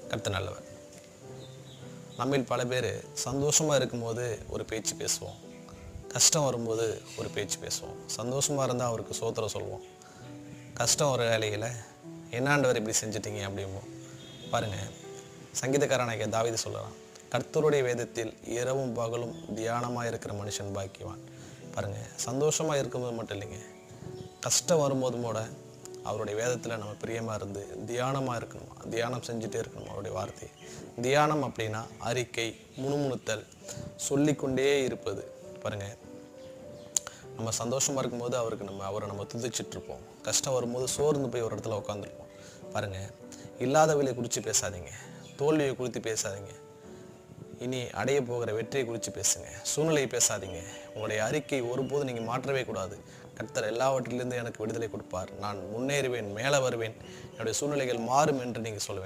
கர்த்தர் நல்லவர். நம்மில் பல பேர் சந்தோஷமாக இருக்கும்போது ஒரு பேச்சு பேசுவோம், கஷ்டம் வரும்போது ஒரு பேச்சு பேசுவோம். சந்தோஷமாக இருந்தால் அவருக்கு சோத்திரம் சொல்லுவோம், கஷ்டம் ஒரு வேலையில் என்னாண்டவர் இப்படி செஞ்சிட்டீங்க அப்படிம்போம். பாருங்கள், சங்கீதக்காரனாகிய தாவீது சொல்லலாம், கர்த்தருடைய வேதத்தில் இரவும் பகலும் தியானமாக இருக்கிற மனுஷன் பாக்கியவான். பாருங்கள், சந்தோஷமாக இருக்கும்போது மட்டும் இல்லைங்க, கஷ்டம் வரும்போது கூட அவருடைய வேதத்தில் நம்ம பிரியமாக இருந்து தியானமாக இருக்கணும், தியானம் செஞ்சுட்டே இருக்கணும் அவருடைய வார்த்தையை. தியானம் அப்படின்னா அறிக்கை, முணுமுணுத்தல், சொல்லிக்கொண்டே இருப்பது. பாருங்கள், நம்ம சந்தோஷமாக இருக்கும்போது அவரை நம்ம துதிச்சிட்ருப்போம், கஷ்டம் வரும்போது சோர்ந்து போய் ஒரு இடத்துல உட்காந்துருப்போம். பாருங்கள், இல்லாதவளை குறித்து பேசாதீங்க, தோல்வியை குறித்து பேசாதீங்க, இனி அடைய போகிற வெற்றியை குறித்து பேசுங்க. சூழ்நிலையை பேசாதீங்க. உங்களுடைய அறிக்கை ஒருபோது நீங்கள் மாற்றவே கூடாது. கர்த்தர் எல்லாவற்றிலிருந்து எனக்கு விடுதலை கொடுப்பார், நான் முன்னேறுவேன், மேலே வருவேன், என்னுடைய சூழ்நிலைகள் மாறும் என்று நீங்கள் சொல்ல வேண்டும்.